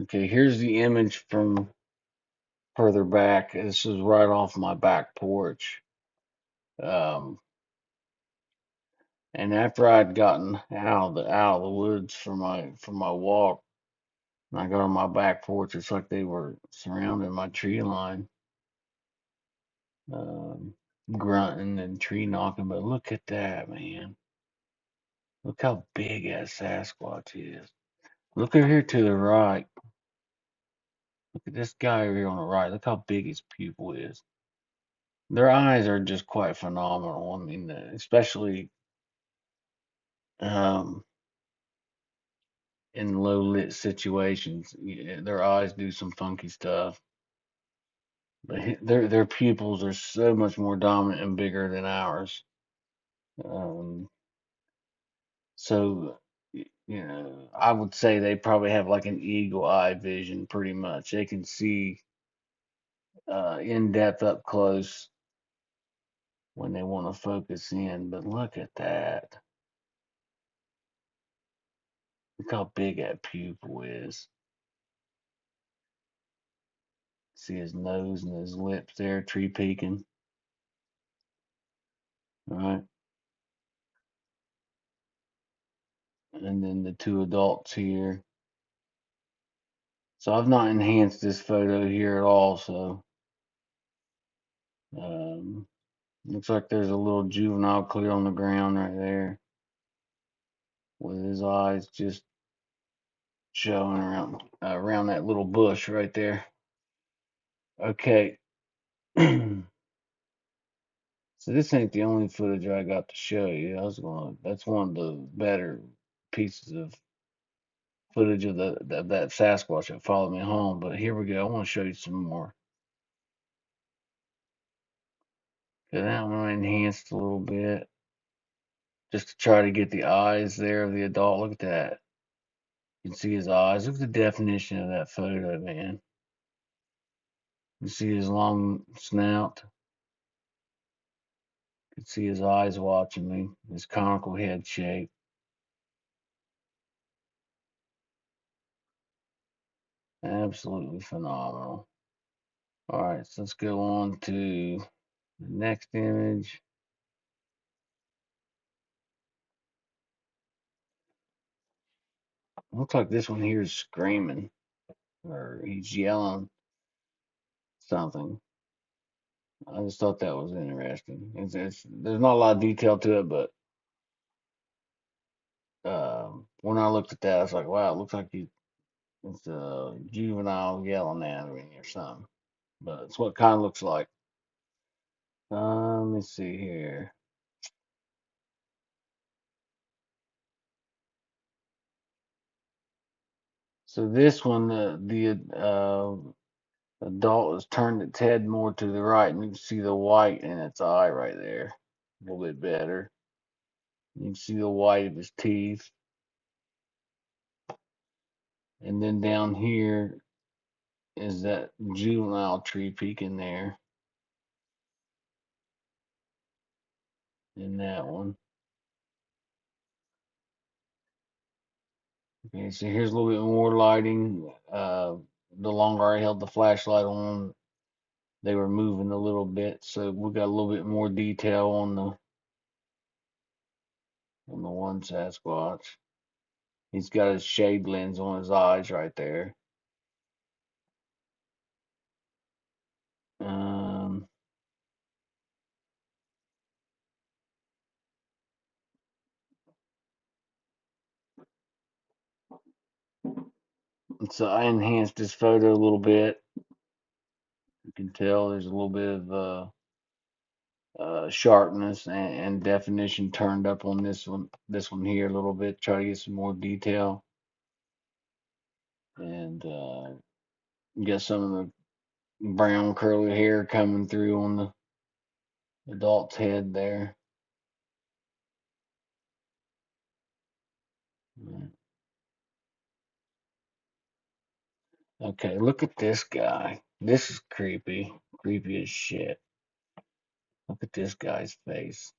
Okay, here's the image from further back. This is right off my back porch. Um, and after I'd gotten out of the woods for my walk, and I got on my back porch, it's like they were surrounding my tree line, um, grunting and tree knocking. But look at that, man! Look how big that Sasquatch is. Look over here to the right. Look at this guy over here on the right. Look how big his pupil is. Their eyes are just quite phenomenal. I mean, especially um, in low lit situations, yeah, their eyes do some funky stuff. But their pupils are so much more dominant and bigger than ours. Um, so I would say they probably have like an eagle eye vision, pretty much. They can see in depth up close when they want to focus in. But look at that. Look how big that pupil is. See his nose and his lips there, tree peeking. All right. And then the two adults here. So I've not enhanced this photo here at all. So um, looks like there's a little juvenile clear on the ground right there with his eyes just showing around that little bush right there. Okay. So this ain't the only footage I got to show you. That's one of the better pieces of footage of that Sasquatch that followed me home. But here we go. I want to show you some more. Okay, that one I enhanced a little bit just to try to get the eyes there of the adult. Look at that. You can see his eyes. Look at the definition of that photo, man. You see his long snout. You can see his eyes watching me. His conical head shape. Absolutely phenomenal. All right, so let's go on to the next image. Looks like this one here is screaming or he's yelling something. I just thought that was interesting. There's not a lot of detail to it, but when I looked at that, I was like, wow, it looks like it's a juvenile yelling at me or something. But it's what it kind of looks like. Let me see here. So this one, the adult has turned its head more to the right, and you can see the white in its eye right there a little bit better. You can see the white of his teeth. And then down here is that juvenile tree peeking there in that one. Okay, so here's a little bit more lighting. The longer I held the flashlight on, they were moving a little bit, so we got a little bit more detail on the one Sasquatch. He's got his shade lens on his eyes right there. Um, so I enhanced this photo a little bit. You can tell there's a little bit of sharpness and definition turned up on this one here a little bit. Try to get some more detail and get some of the brown curly hair coming through on the adult's head there. Okay, look at this guy. This is creepy. Creepy as shit. Look at this guy's face.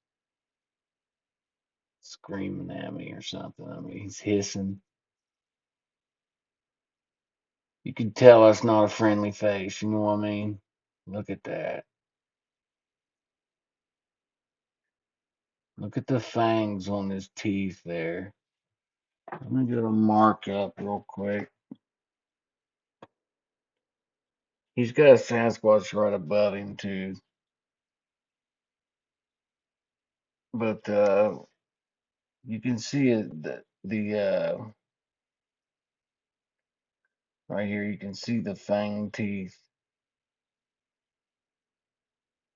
Screaming at me or something. I mean, he's hissing. You can tell that's not a friendly face, you know what I mean? Look at that. Look at the fangs on his teeth there. Let me get a mark up real quick. He's got a Sasquatch right above him too. But you can see it the right here you can see the fang teeth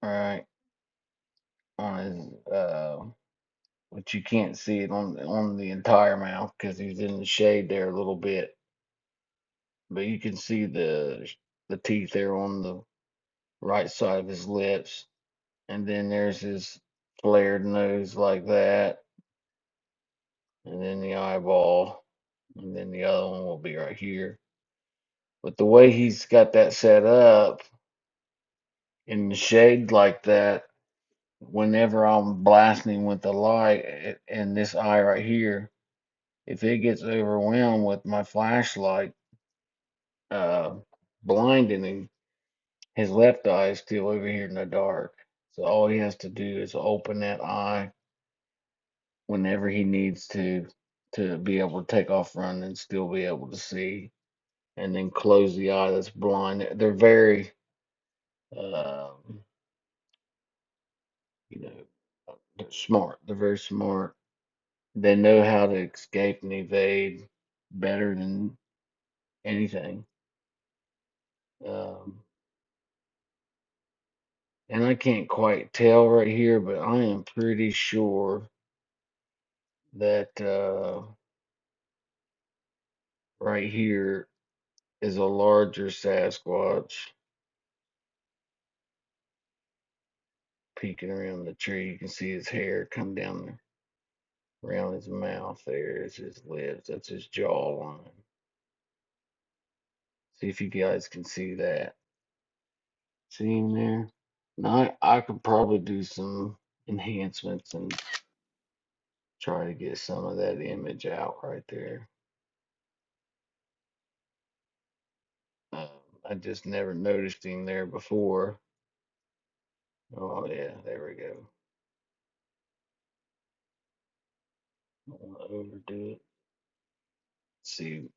right on his but you can't see it on the entire mouth because he's in the shade there a little bit. But you can see the teeth there on the right side of his lips, and then there's his flared nose like that, and then the eyeball, and then the other one will be right here. But the way he's got that set up in the shade like that, whenever I'm blasting with the light and this eye right here, if it gets overwhelmed with my flashlight, uh, blinding him, his left eye is still over here in the dark. So all he has to do is open that eye whenever he needs to be able to take off running and still be able to see, and then close the eye that's blind. They're very, um, you know, they're smart. They're very smart. They know how to escape and evade better than anything. Um, and I can't quite tell right here, but I am pretty sure that right here is a larger Sasquatch peeking around the tree. You can see his hair come down around his mouth. There is his lips. That's his jawline. See if you guys can see that. See him there? Now I could probably do some enhancements and try to get some of that image out right there. Um, I just never noticed him there before. Oh yeah, there we go. Don't want to overdo it. See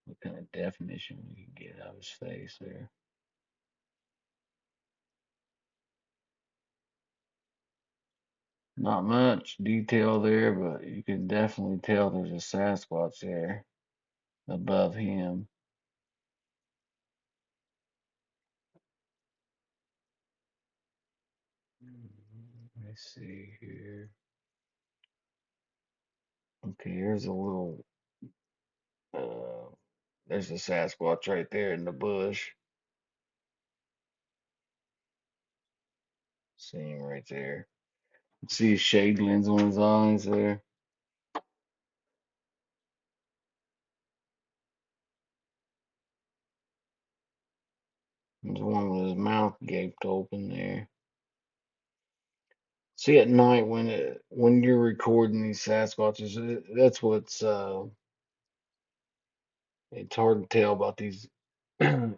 what kind of definition we can get out of his face there. Not much detail there, but you can definitely tell there's a Sasquatch there above him. Let's see here. Okay, here's a little. Uh, there's a Sasquatch right there in the bush. See him right there. See his shade lens on his eyes there. There's one with his mouth gaped open there. See at night when you're recording these Sasquatches, that's what's it's hard to tell about these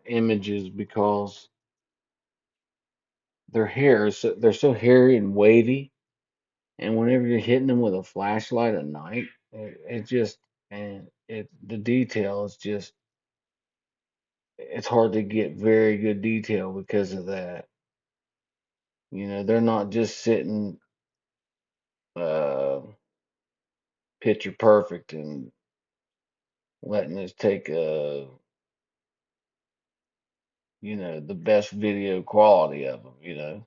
images because their hair is they're so hairy and wavy, and whenever you're hitting them with a flashlight at night, it just and it the detail is just it's hard to get very good detail because of that. You know, they're not just sitting uh picture perfect and letting us take the best video quality of them,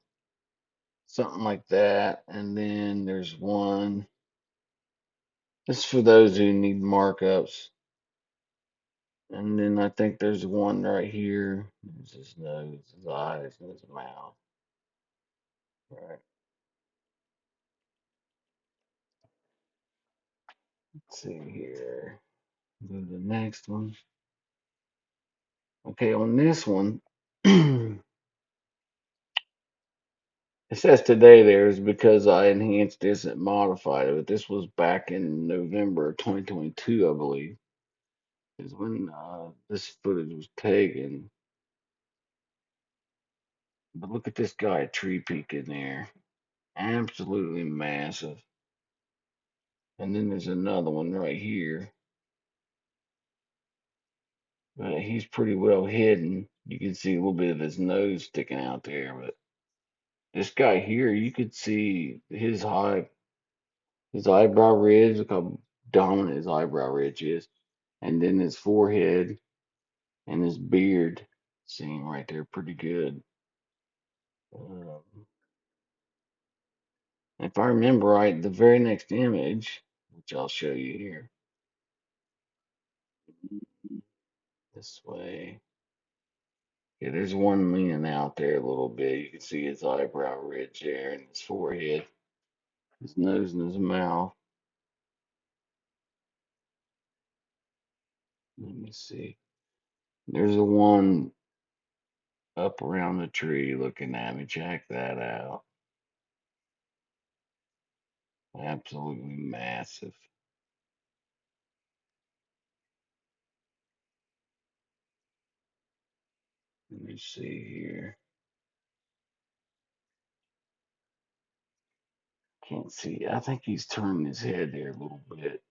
something like that. And then there's one. This is for those who need markups. And then I think there's one right here. There's his nose, his eyes, and his mouth. Right. Let's see here. Go to the next one. Okay, on this one, it says today there is because I enhanced this and modified it. But this was back in November of 2022, I believe. is when this footage was taken. But look at this guy, a tree peak in there. Absolutely massive. And then there's another one right here. But he's pretty well hidden. You can see a little bit of his nose sticking out there. But this guy here, you could see his eyebrow ridge. Look how dominant his eyebrow ridge is. And then his forehead and his beard. Seeing right there pretty good. Um, if I remember right, the very next image, which I'll show you here, this way. Yeah, there's one leaning out there a little bit. You can see his eyebrow ridge there and his forehead, his nose and his mouth. Let me see. There's a one up around the tree looking at me. Check that out. Absolutely massive. Let me see here. Can't see. I think he's turning his head there a little bit.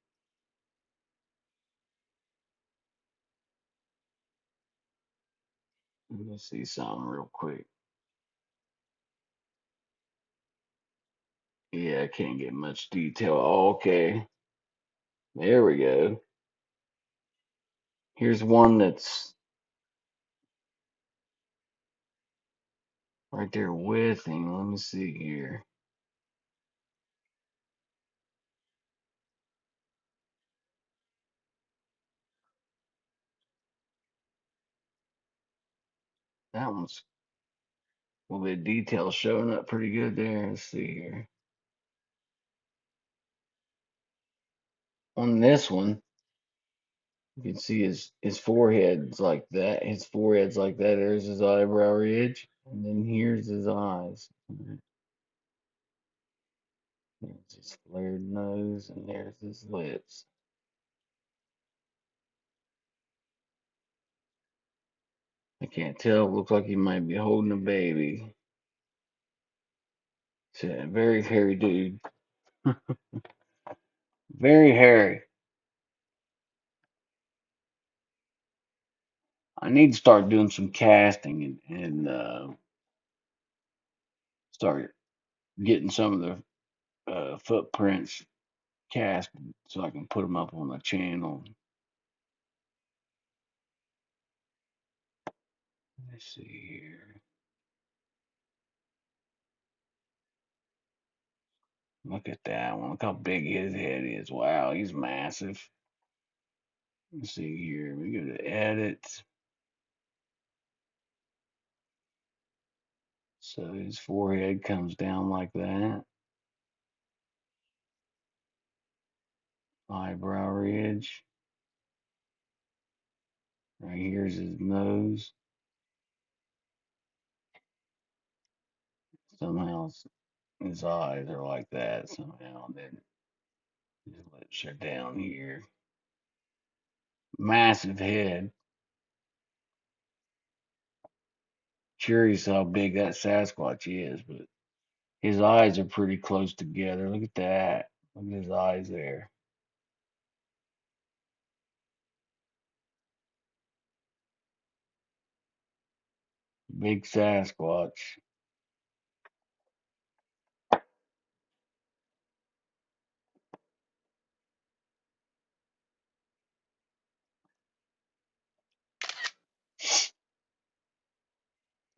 Let me see something real quick. Yeah, I can't get much detail. Oh, okay. There we go. Here's one that's right there with him. Let me see here. That one's well, the details showing up pretty good there. Let's see here. On this one, you can see his forehead's like that. His forehead's like that. There's his eyebrow ridge, and then here's his eyes. There's his flared nose, and there's his lips. I can't tell. It looks like he might be holding a baby. It's a very hairy dude. Very hairy. I need to start doing some casting and start getting some of the footprints cast so I can put them up on the channel. Let's see here. Look at that one. Look how big his head is. Wow, he's massive. Let's see here. We go to edit. So his forehead comes down like that. Eyebrow ridge. Right here's his nose. Somehow his eyes are like that somehow. Then his lips are down here. Massive head. Curious how big that Sasquatch is, but his eyes are pretty close together. Look at that. Look at his eyes there. Big Sasquatch.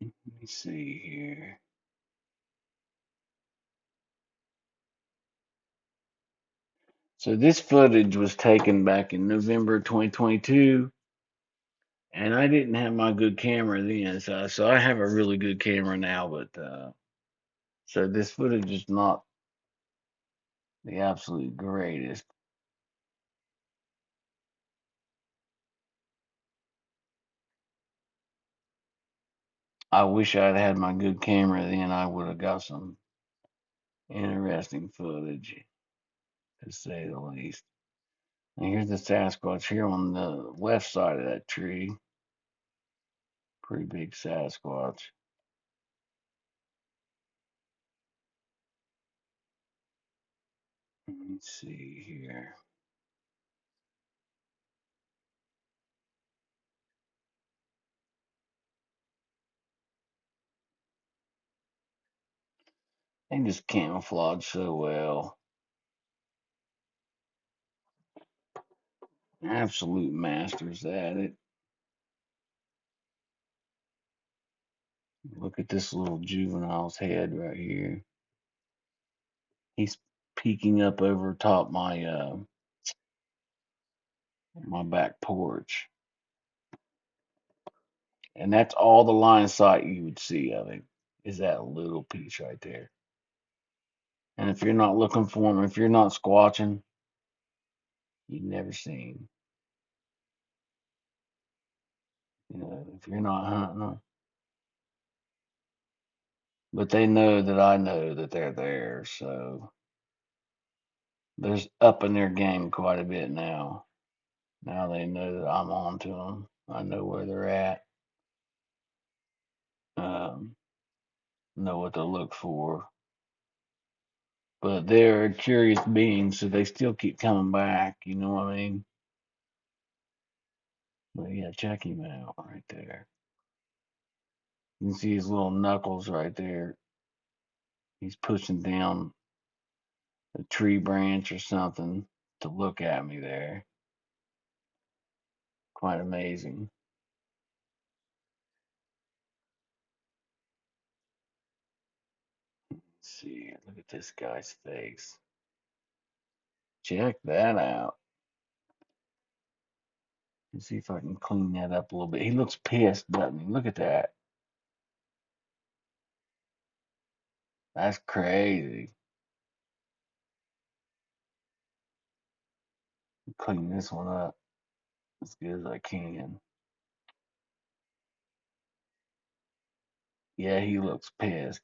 Let me see here. So this footage was taken back in November 2022, and I didn't have my good camera then. So I have a really good camera now, but so this footage is not the absolute greatest. I wish I'd had my good camera then. I would have got some interesting footage, to say the least. And here's the Sasquatch here on the left side of that tree. Pretty big Sasquatch. Let's see here. They just camouflage so well. Absolute masters at it. Look at this little juvenile's head right here. He's peeking up over top my back porch. And that's all the line of sight you would see of him is that little piece right there. And if you're not looking for him, if you're not squatching, you've never seen. If you're not hunting them, but they know that I know that they're there, so there's up in their game quite a bit now. Now they know that I'm on to them. I know where they're at. Um, know what to look for. But they're curious beings, so they still keep coming back. You know what I mean? But yeah, check him out right there. You can see his little knuckles right there. He's pushing down a tree branch or something to look at me there. Quite amazing. Let's see, look at this guy's face. Check that out. Let's see if I can clean that up a little bit. He looks pissed, doesn't he? Look at that. That's crazy. Clean this one up as good as I can. Yeah, he looks pissed.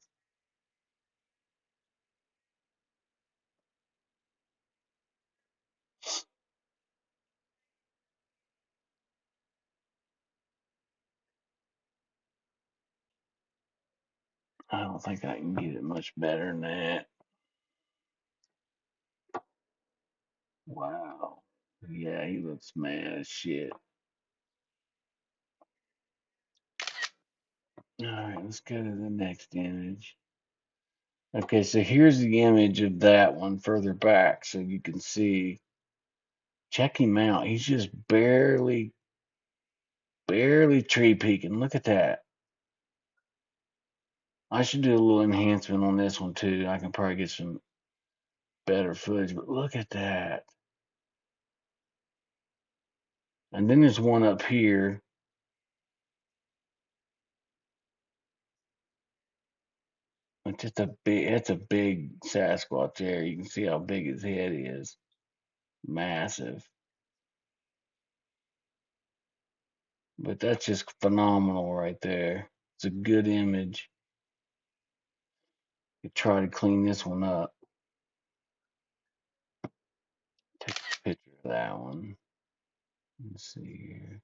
I don't think I can get it much better than that. Wow. Yeah, he looks mad as shit. All right, let's go to the next image. Okay, so here's the image of that one further back so you can see. Check him out. He's just barely tree peeking. Look at that. I should do a little enhancement on this one too. I can probably get some better footage, but look at that. And then there's one up here. It's just it's a big Sasquatch there. You can see how big his head is. Massive. But that's just phenomenal right there. It's a good image. You try to clean this one up. Take a picture of that one. Let's see here.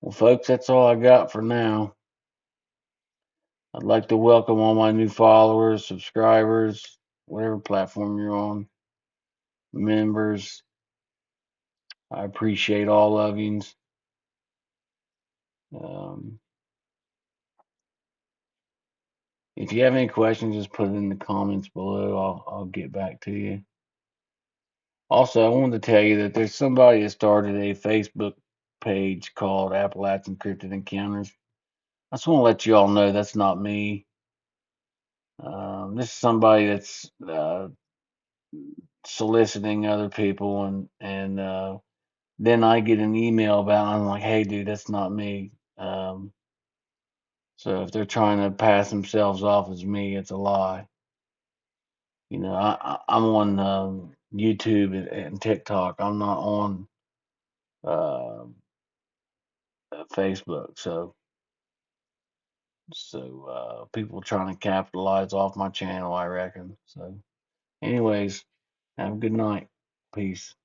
Well, folks, that's all I got for now. I'd like to welcome all my new followers, subscribers, whatever platform you're on, members. I appreciate all of you. Um, if you have any questions, just put it in the comments below. I'll get back to you. Also, I wanted to tell you that there's somebody that started a Facebook page called Appalachian Cryptid Encounters. I just want to let you all know that's not me. This is somebody that's soliciting other people, and then I get an email about it. I'm like, hey, dude, that's not me. So if they're trying to pass themselves off as me, it's a lie. I'm on YouTube and TikTok. I'm not on uh, Facebook. So people trying to capitalize off my channel, I reckon. So, anyways, have a good night. Peace.